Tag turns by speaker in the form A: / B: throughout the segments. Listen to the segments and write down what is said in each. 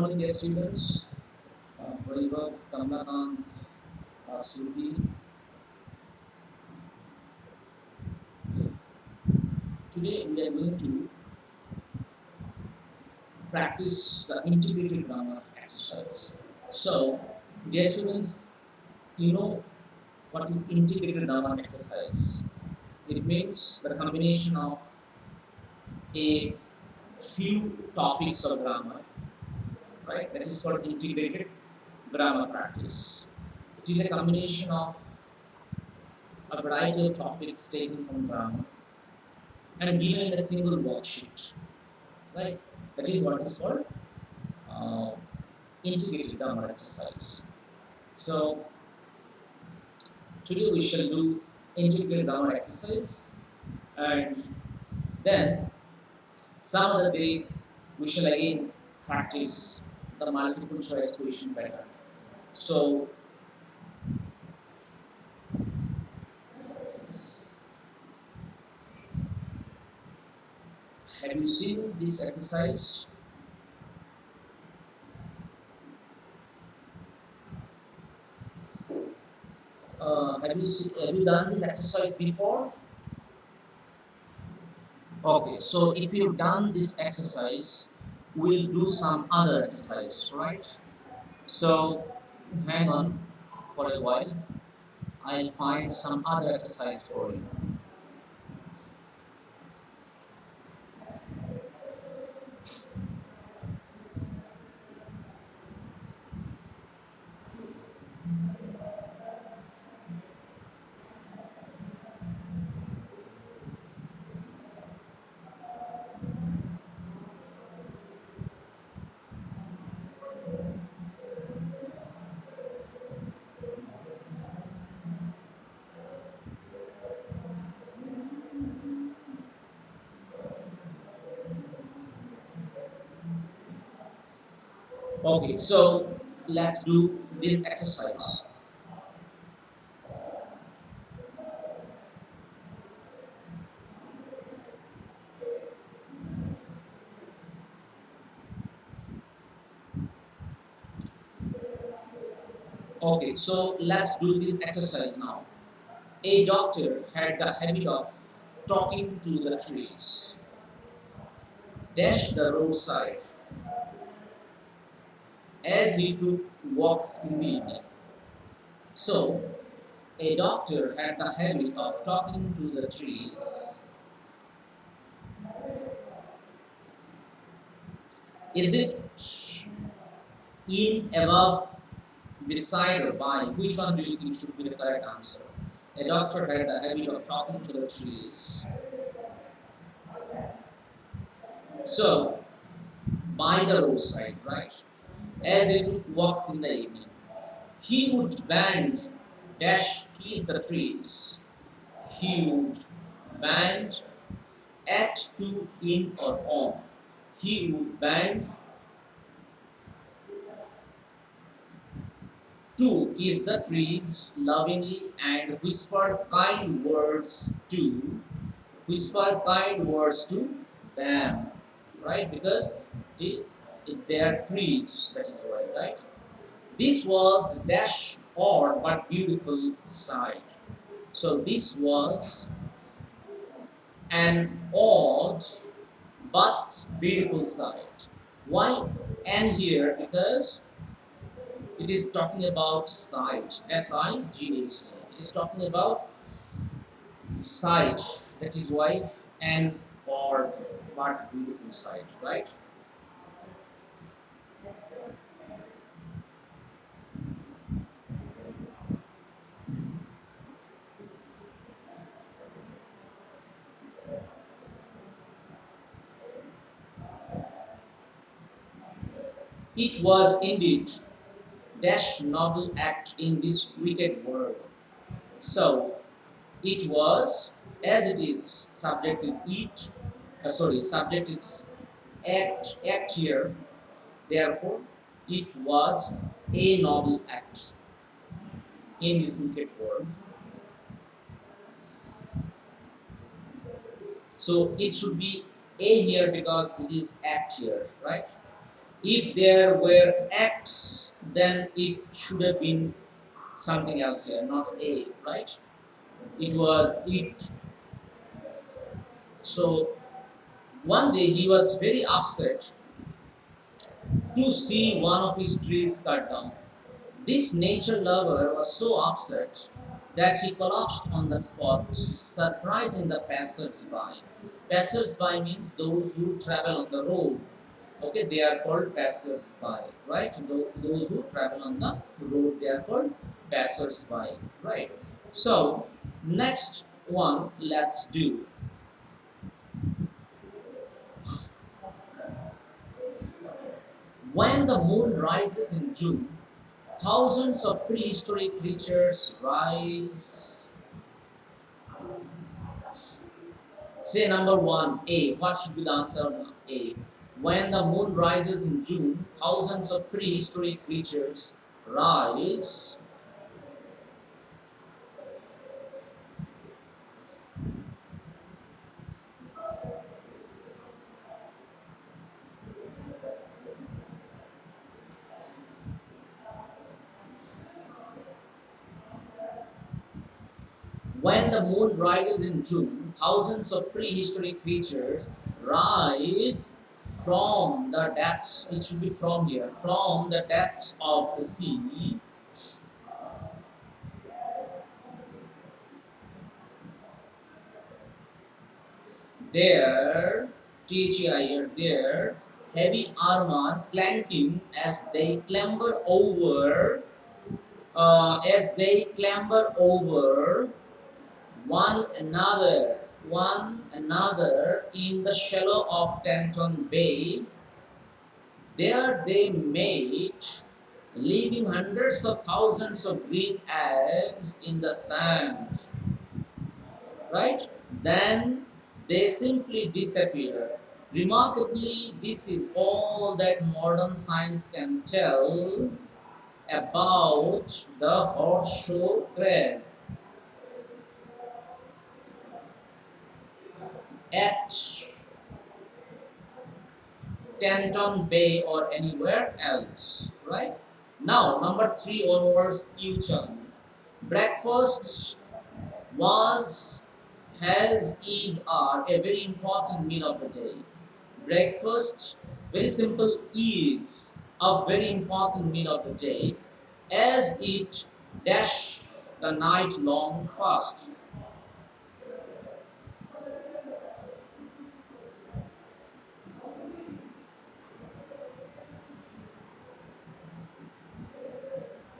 A: morning, dear students. Vaibhav, Kamalakant, Shruti. Today we are going to practice the integrated grammar exercise. So, dear students, you know what is integrated grammar exercise? It means the combination of a few topics of grammar, right? That is called integrated grammar practice. It is a combination of a variety of topics taken from grammar and given in a single worksheet, right? That is what is called uh, integrated grammar exercise. So today we shall do integrated grammar exercise, and then some other day we shall again practice the multiple choice question better. So have you seen this exercise? Have you done this exercise before? Okay, so if you've done this exercise, we'll do some other exercise, right? So hang on for a while. I'll find some other exercise for you. Okay, so let's do this exercise. Okay, so let's do this exercise now. A doctor had the habit of talking to the trees. Dash the roadside as he took walks in the evening. So, a doctor had the habit of talking to the trees. Is it in, above, beside, or by? Which one do you think should be the correct answer? A doctor had the habit of talking to the trees. So, by the roadside, right? As he took walks in the evening, he would bend, dash, kiss the trees. He would bend, at, to, in, or on. He would bend to kiss the trees lovingly and whisper kind words to them, right? Because they are trees, that is why, right? This was dash odd but beautiful sight. So this was an odd but beautiful sight. Why and here? Because it is talking about sight, S-I-G-H-T. It is talking about sight. That is why an odd but beautiful sight, right? It was indeed dash noble act in this wicked world. So it was, as it is, subject is it, subject is act here, therefore it was a noble act in this wicked world. So it should be a here because it is act here, right? If there were X, then it should have been something else here, not A, right? It was it. So one day he was very upset to see one of his trees cut down. This nature lover was so upset that he collapsed on the spot, surprising the passers-by. Passers-by means those who travel on the road. Okay, they are called passers-by, right? Those who travel on the road, they are called passers-by, right? So, next one, let's do. When the moon rises in June, thousands of prehistoric creatures rise. Say number one, A. What should be the answer? A. When the moon rises in June, thousands of prehistoric creatures rise. When the moon rises in June, thousands of prehistoric creatures rise from the depths. It should be from here. From the depths of the sea. Their THEIR, their heavy armor clanking as they clamber over one another in the shallow of Tanton Bay. There they mate, leaving hundreds of thousands of green eggs in the sand. Right? Then they simply disappear. Remarkably, this is all that modern science can tell about the horseshoe crab. At Tanton Bay or anywhere else, right? Now, number three onwards, U-turn. Breakfast was, has, is, are a very important meal of the day. Breakfast, very simple, is a very important meal of the day, as it dash the night long fast.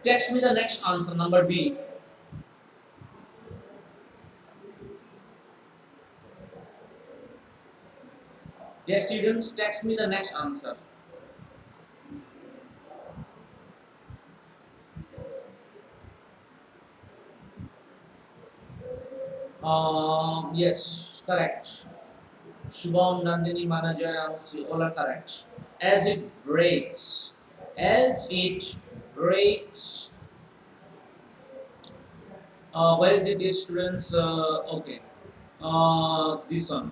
A: Text me the next answer, number B. Dear students, text me the next answer. Yes, correct. Shubham, Nandini, Manajaya, all are correct. As it breaks, as it breaks, where is it, dear students? Okay, this one.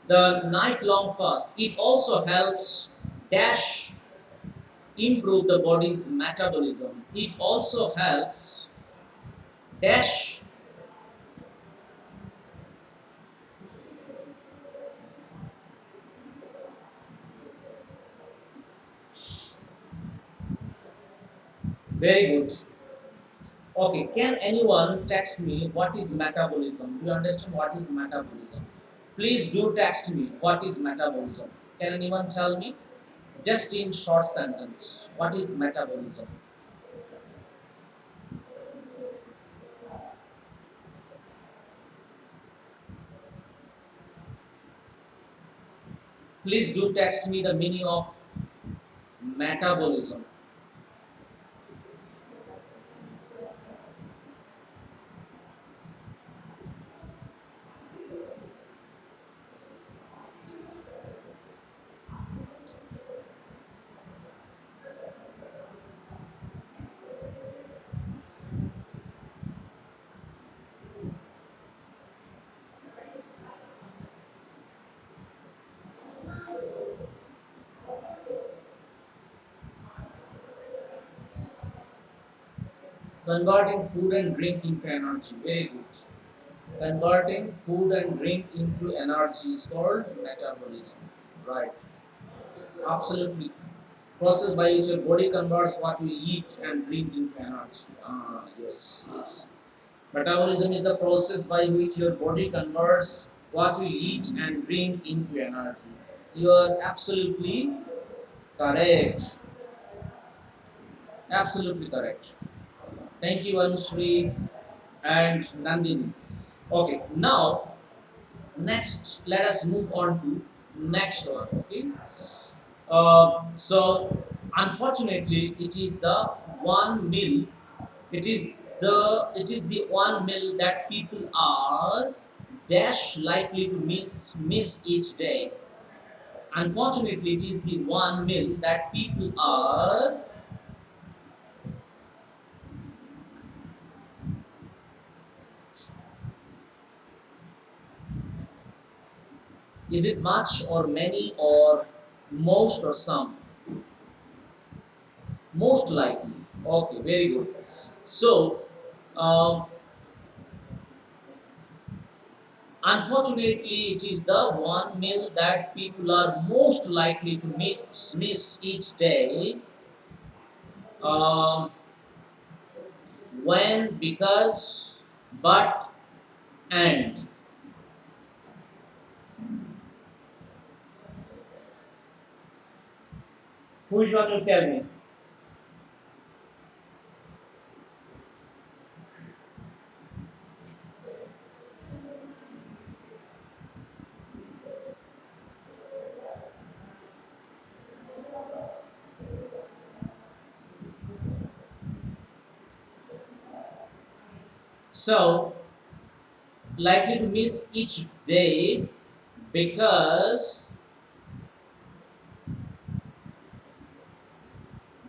A: The night long fast. It also helps dash improve the body's metabolism. It also helps dash. Very good. Okay, can anyone text me what is metabolism? Do you understand what is metabolism? Please do text me what is metabolism. Can anyone tell me? Just in short sentence, what is metabolism? Please do text me the meaning of metabolism. Converting food and drink into energy. Very good. Converting food and drink into energy is called metabolism. Right. Absolutely. Process by which your body converts what you eat and drink into energy. Yes, yes. Metabolism is the process by which your body converts what you eat and drink into energy. You are absolutely correct. Absolutely correct. Thank you, Anushree and Nandini. Okay, now next let us move on to next one. Okay, so unfortunately, it is the one meal. It is the one meal that people are dash likely to miss each day. Unfortunately, it is the one meal that people are. Is it much or many or most or some? Most likely. Okay, very good. So, um, unfortunately, it is the one meal that people are most likely to miss each day. Um, when, because, but, and. Which one will tell me? So, likely to miss each day because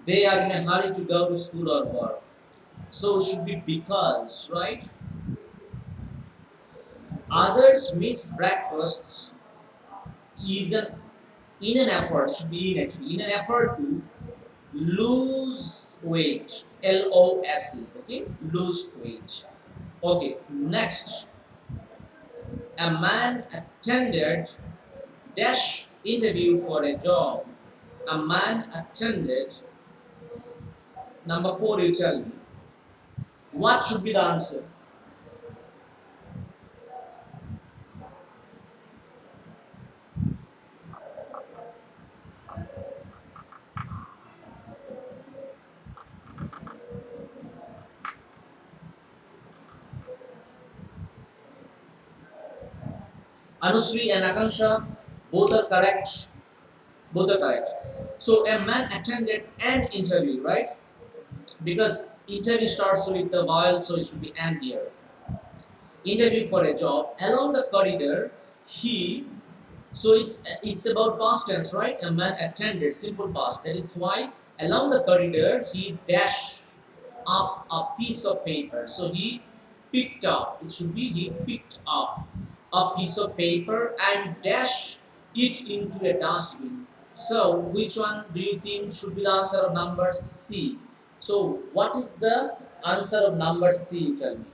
A: they are in a hurry to go to school or work. So, it should be because, right? Others miss breakfasts is in an effort, should be in actually, in an effort to lose weight. LOSE. Okay, lose weight. Okay, next, a man attended dash interview for a job. A man attended. Number four, you tell me. What should be the answer? Anusri and Akanksha, both are correct. Both are correct. So a man attended an interview, right? Because interview starts with the vowel, so it should be and here. Interview for a job. Along the corridor, he. So it's about past tense, right? A man attended, simple past. That is why along the corridor he dashed up a piece of paper. So he picked up. It should be he picked up a piece of paper and dashed it into a dustbin. So which one do you think should be the answer of number C? So what is the answer of number C? You tell me.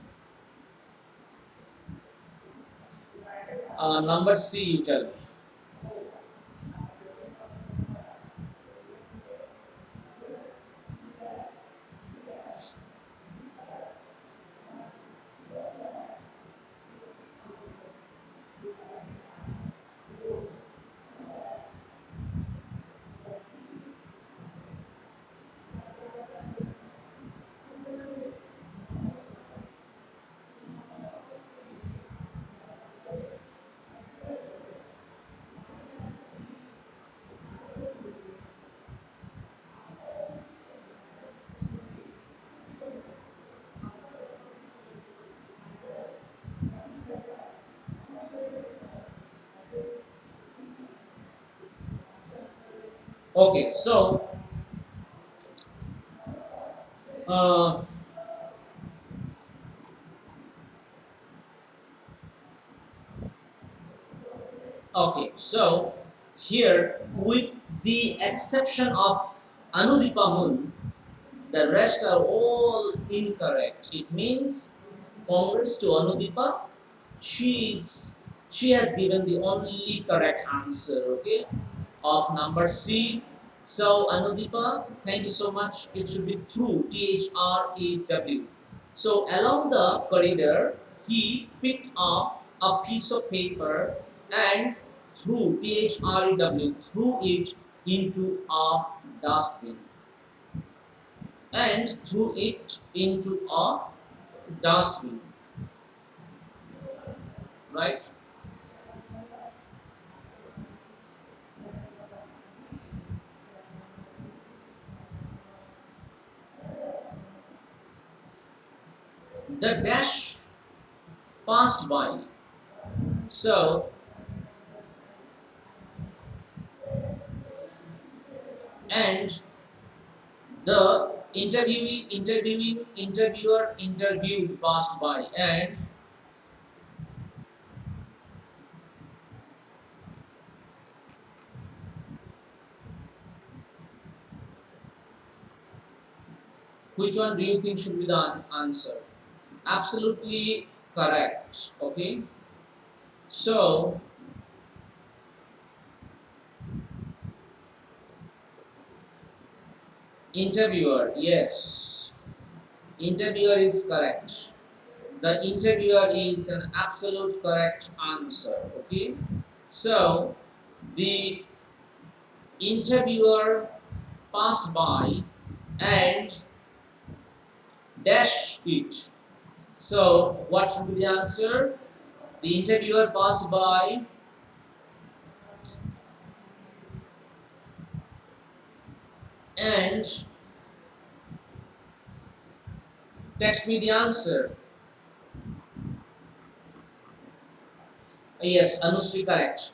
A: Number C. You tell me. Okay. So. Uh, Okay, so here, with the exception of Anudipa moon, The rest are all incorrect. It means, congrats to Anudipa. She is she has given the only correct answer. Okay, of number C. So Anudipa, thank you so much. It should be through, THREW. So along the corridor, he picked up a piece of paper and threw it into a dustbin. And threw it into a dustbin. Right? The dash passed by. So and the interviewer interviewed passed by, and which one do you think should be the answer? Absolutely correct. Okay. So interviewer, yes. Interviewer is correct. The interviewer is an absolute correct answer. Okay. So the interviewer passed by and dash it. So what should be the answer? The interviewer passed by and text me the answer. Yes, Anusri correct.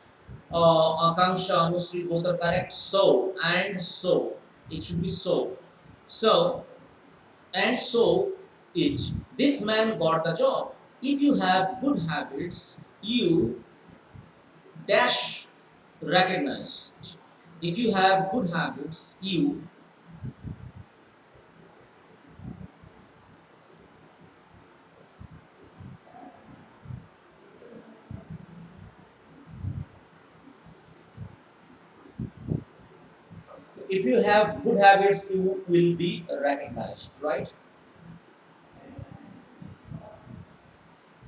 A: Akanksha, Anusri both are correct. So and so. It should be so. So and so it. This man got a job. If you have good habits, you dash recognize. If you have good habits, you. If you have good habits, you will be recognized, right?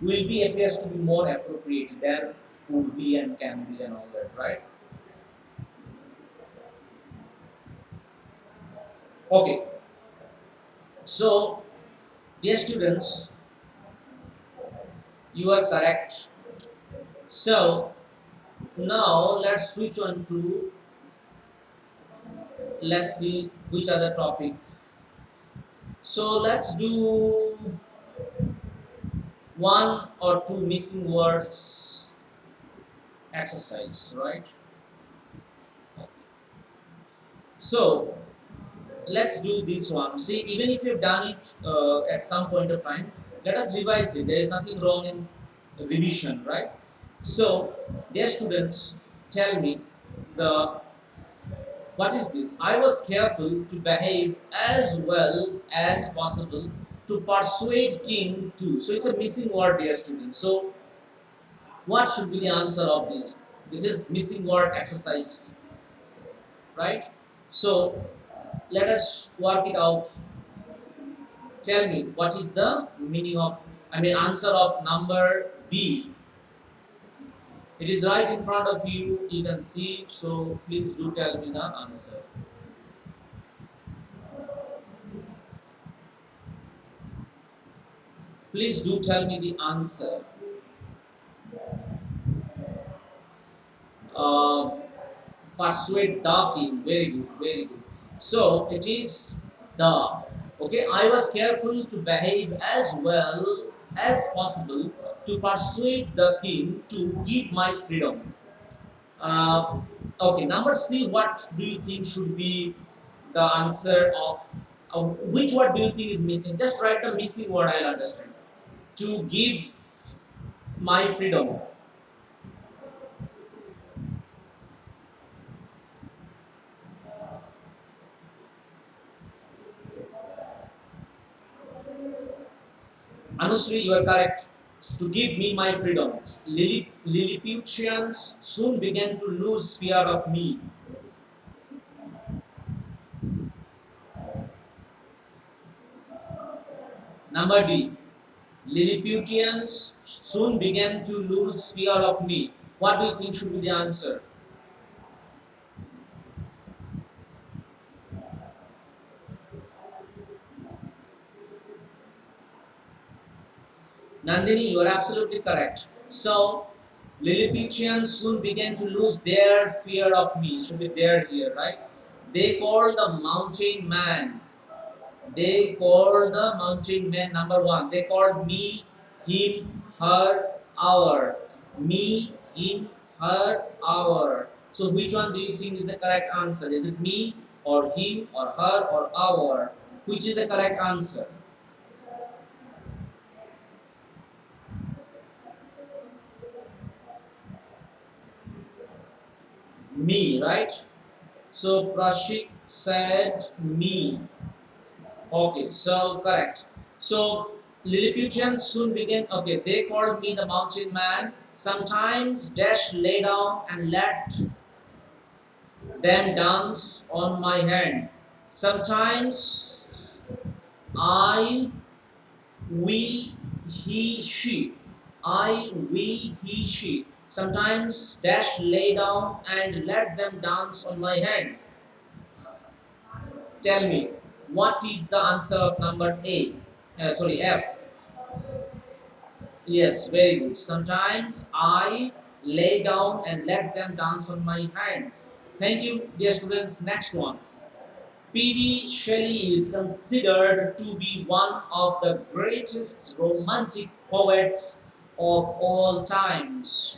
A: Will be appears to be more appropriate than would be and can be and all that, right? Okay, so dear students, you are correct. So now let's switch on to, let's see which other topic. So let's do one or two missing words exercise, right? So let's do this one. See, even if you've done it at some point of time, let us revise it. There is nothing wrong in revision, right? So, dear students, tell me the what is this? I was careful to behave as well as possible to persuade king to. So it's a missing word, dear students. So what should be the answer of this? This is missing word exercise, right? So let us work it out. Tell me what is the meaning of, answer of number B. It is right in front of you, you can see, so please do tell me the answer. Please do tell me the answer. Uh, Persuade the king, very good, very good. So it is the, okay, I was careful to behave as well as possible to persuade the king to give my freedom. Uh, okay, number C, what do you think should be the answer of which word do you think is missing? Just write the missing word, I'll understand. To give my freedom. Anusri, you are correct. To give me my freedom. Lilliputians soon began to lose fear of me. Number D. Lilliputians soon began to lose fear of me. What do you think should be the answer? Nandini, you are absolutely correct. So, Lilliputians soon began to lose their fear of me. Should be there here, right? They called the mountain man. They called the mountain man number one. They called me, him, her, our. Me, him, her, our. So which one do you think is the correct answer? Is it me or him or her or our? Which is the correct answer? Me, right? So Prashik said me. Okay, so correct. So Lilliputians soon began. Okay, they called me the mountain man. Sometimes dash lay down and let them dance on my hand. Sometimes I, we, he, she. I, we, he, she. Sometimes dash lay down and let them dance on my hand. Tell me, what is the answer of number A? Sorry, F. Yes, very good. Sometimes I lay down and let them dance on my hand. Thank you, dear students. Next one. P.V. Shelley is considered to be one of the greatest romantic poets of all times.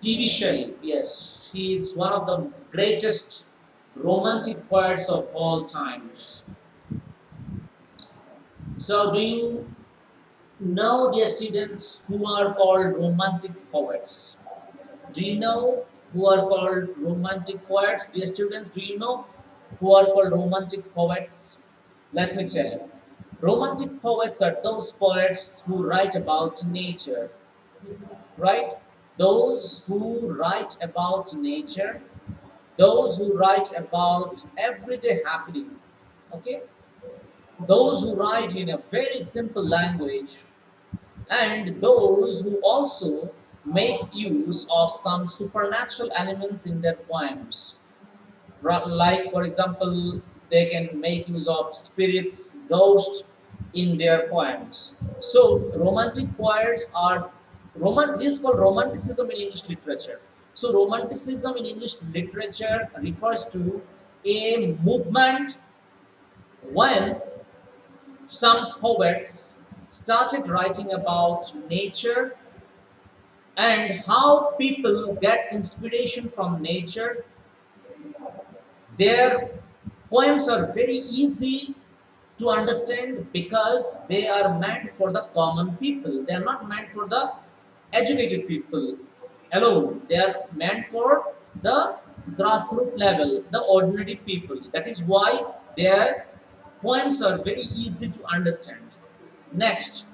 A: P.V. Shelley, yes, he is one of the greatest romantic poets of all times. So, do you know, dear students, who are called romantic poets? Do you know who are called romantic poets? Dear students, do you know who are called romantic poets? Let me tell you. Romantic poets are those poets who write about nature, right? Those who write about nature, those who write about everyday happening, okay? Those who write in a very simple language, and those who also make use of some supernatural elements in their poems. Like, for example, they can make use of spirits, ghosts in their poems. So, romantic poets are this is called romanticism in English literature. So, romanticism in English literature refers to a movement when some poets started writing about nature and how people get inspiration from nature. Their poems are very easy to understand because they are meant for the common people. They are not meant for the educated people alone. They are meant for the grassroots level, the ordinary people. That is why their poems are very easy to understand. Next,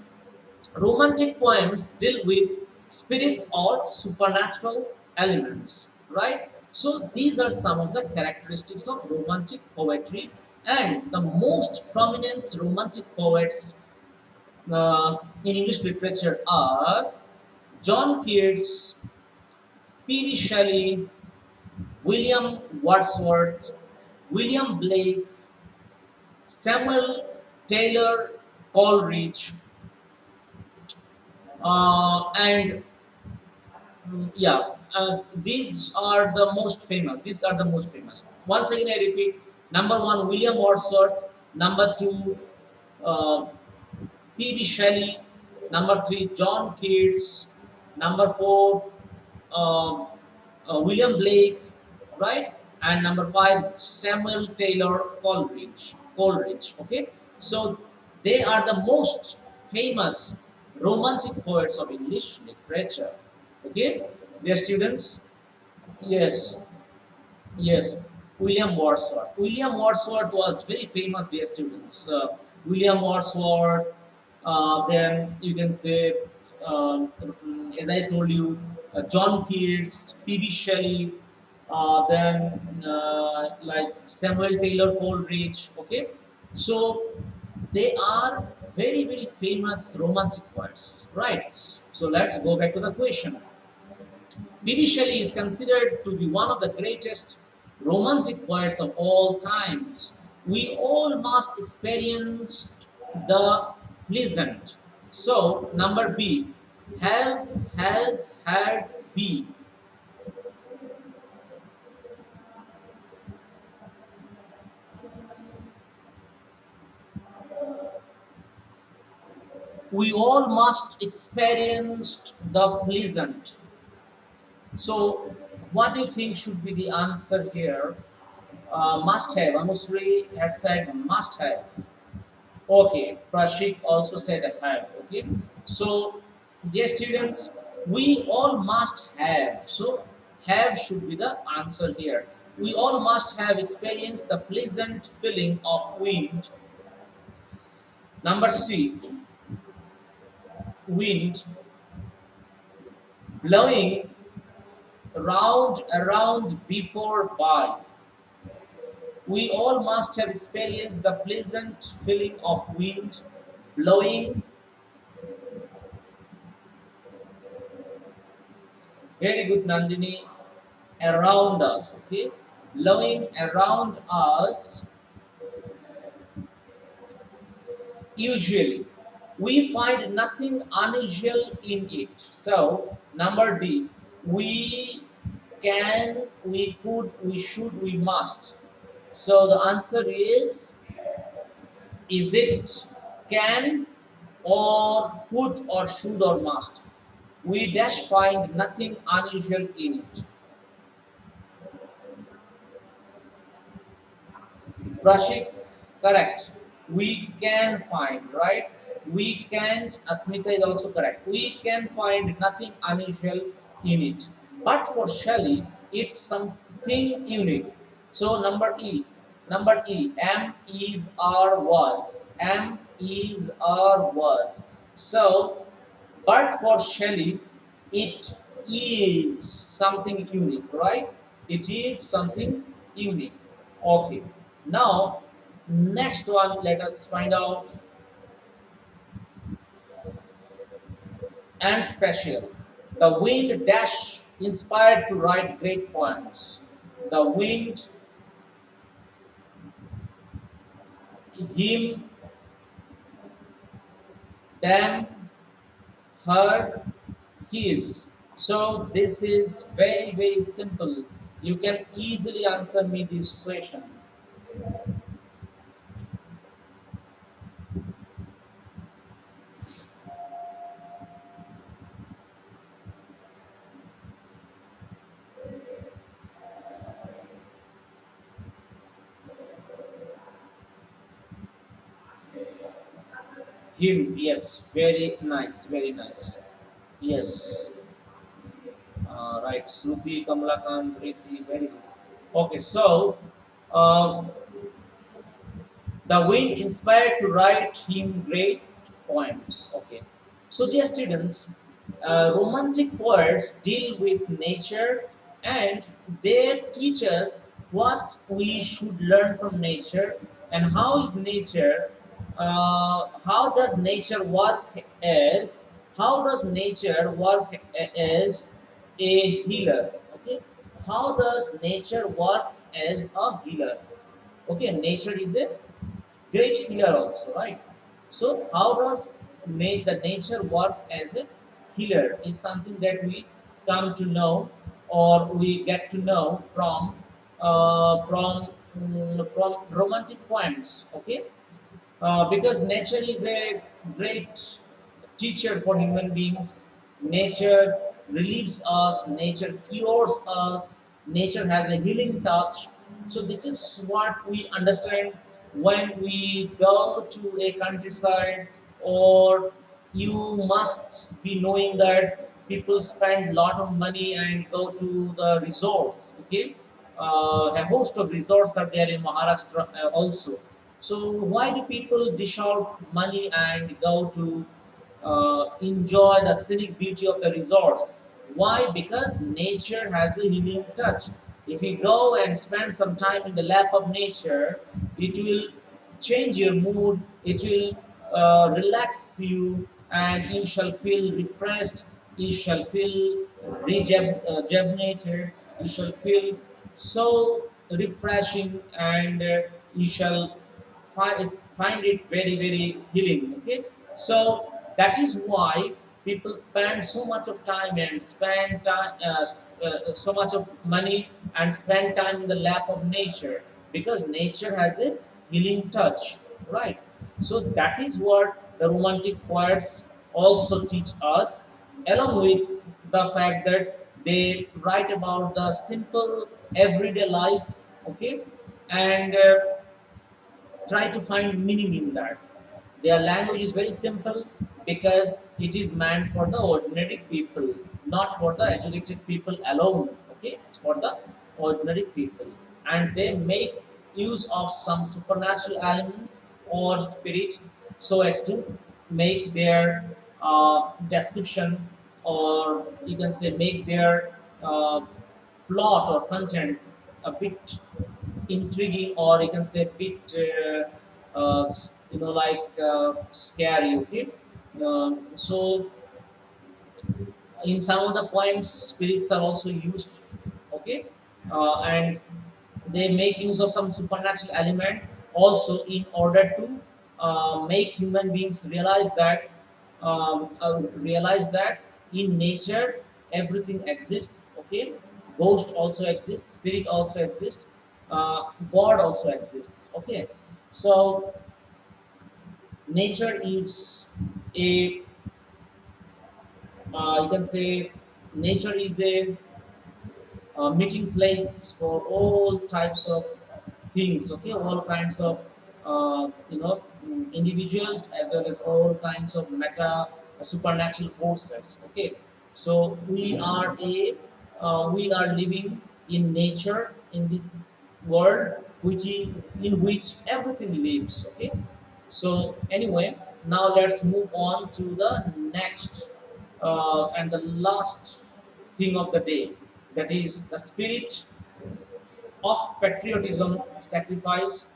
A: romantic poems deal with spirits or supernatural elements, right? So these are some of the characteristics of romantic poetry, and the most prominent romantic poets in English literature are John Keats, P.V. Shelley, William Wordsworth, William Blake, Samuel Taylor Coleridge, and yeah, these are the most famous. These are the most famous. Once again, I repeat: number one, William Wordsworth; number two, uh, P.B. Shelley; number three, John Keats; number four, uh, William Blake, right? And number five, Samuel Taylor Coleridge. Coleridge. Okay, so they are the most famous romantic poets of English literature. Okay, dear students. Yes, yes. William Wordsworth. William Wordsworth was very famous, dear students. William Wordsworth. Then you can say, as I told you, John Keats, P.B. Shelley, then like Samuel Taylor Coleridge. Okay, so they are very famous romantic poets, right? So let's go back to the question. P.B. Shelley is considered to be one of the greatest romantic poets of all times. We all must experience the pleasant. So, number B, have, has, had, be. We all must experience the pleasant. So, what do you think should be the answer here? Must have. Anusri has said must have. Okay, Prashik also said have. Okay, so dear students, we all must have. So have should be the answer here. We all must have experienced the pleasant feeling of wind. Number C, wind blowing around before by. We all must have experienced the pleasant feeling of wind blowing. Very good, Nandini. Around us, okay, blowing around us. Usually we find nothing unusual in it. So number D, we can, we could, we should, we must. So the answer is it can or could or should or must? We dash find nothing unusual in it. Rashik, correct. We can find, right? We can, Asmita is also correct. We can find nothing unusual in it. But for Shelley, it's something unique. So number E, am, is, are, was. Am, is, are, was. So, but for Shelley, it is something unique, right? It is something unique. Okay. Now, next one, let us find out and special. The wind dash inspired to write great poems. The wind, him, them, her, his. So this is very simple. You can easily answer me this question. Him, yes, very nice, very nice. Yes, right. Shruti, Kamalakant, Riti, very good. Okay, so um, the wind inspired to write him great poems. Okay, so dear students, romantic poets deal with nature and they teach us what we should learn from nature and how is nature, how does nature work as, how does nature work as a healer. Okay, how does nature work as a healer? Okay, nature is a great healer also, right? So how does the nature work as a healer is something that we come to know or we get to know from romantic poems. Okay, because nature is a great teacher for human beings. Nature relieves us, nature cures us, nature has a healing touch. So, this is what we understand when we go to a countryside, or you must be knowing that people spend a lot of money and go to the resorts. Okay, a host of resorts are there in Maharashtra also. So why do people dish out money and go to enjoy the scenic beauty of the resorts? Why? Because nature has a healing touch. If you go and spend some time in the lap of nature, it will change your mood. It will relax you, and you shall feel refreshed. You shall feel rejuvenated. You shall feel so refreshing, and you shall find it very very healing. Okay, so that is why people spend so much of time and spend time, so much of money and spend time in the lap of nature, because nature has a healing touch, right? So that is what the romantic poets also teach us, along with the fact that they write about the simple everyday life. Okay, and try to find meaning in that. Their language is very simple because it is meant for the ordinary people, not for the educated people alone. Okay, it's for the ordinary people, and they make use of some supernatural elements or spirit so as to make their description, or you can say make their plot or content a bit intriguing, or you can say a bit like scary. Okay, so in some of the poems spirits are also used. Okay, and they make use of some supernatural element also in order to make human beings realize that in nature everything exists. Okay, ghost also exists, spirit also exists, god also exists. Okay, so nature is a you can say nature is a meeting place for all types of things. Okay, all kinds of individuals, as well as all kinds of meta supernatural forces. Okay, so we are living in nature, in this world in which everything lives. Okay, so anyway, now let's move on to the next and the last thing of the day, that is the spirit of patriotism, sacrifice,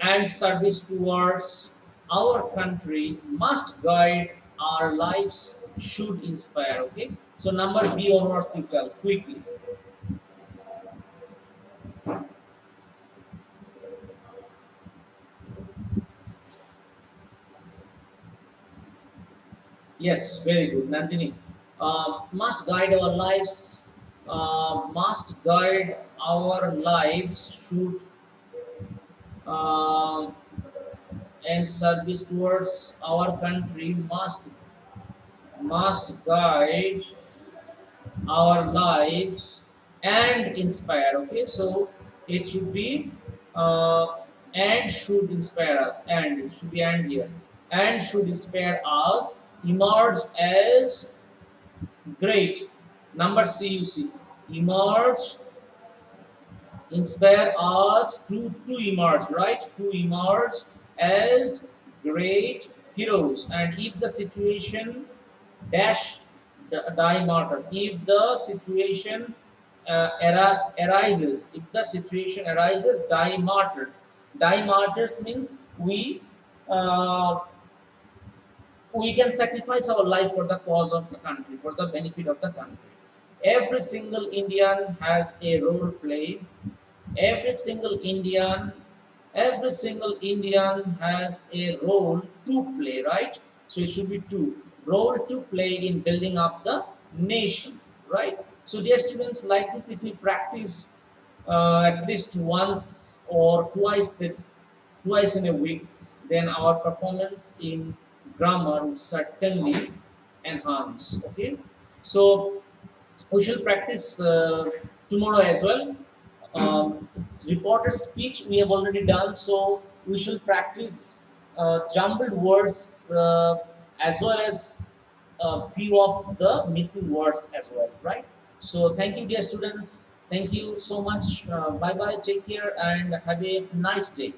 A: and service towards our country must guide our lives, should inspire. Okay, so number B onwards, you tell quickly. Yes, very good, Nandini. Must guide our lives. Must guide our lives. Should uh, and service towards our country must guide our lives and inspire. Okay, so it should be uh, and should inspire us, and it should be and here, and should inspire us, emerge as great. Number C, you see, emerge, inspire us to emerge, right? To emerge as great heroes. And if the situation dash die martyrs, if the situation arises, if the situation arises, die martyrs. Die martyrs means uh, we can sacrifice our life for the cause of the country, for the benefit of the country. Every single Indian has a role play. Every single Indian, every single Indian has a role to play, right? So it should be two role to play in building up the nation, right? So dear students, like this, if we practice at least once or twice in a week, then our performance in grammar would certainly enhance. Okay, so we shall practice tomorrow as well. Um, Reporter speech we have already done, so we shall practice jumbled words as well as a few of the missing words as well, right? So thank you, dear students. Thank you so much. Bye bye. Take care and have a nice day.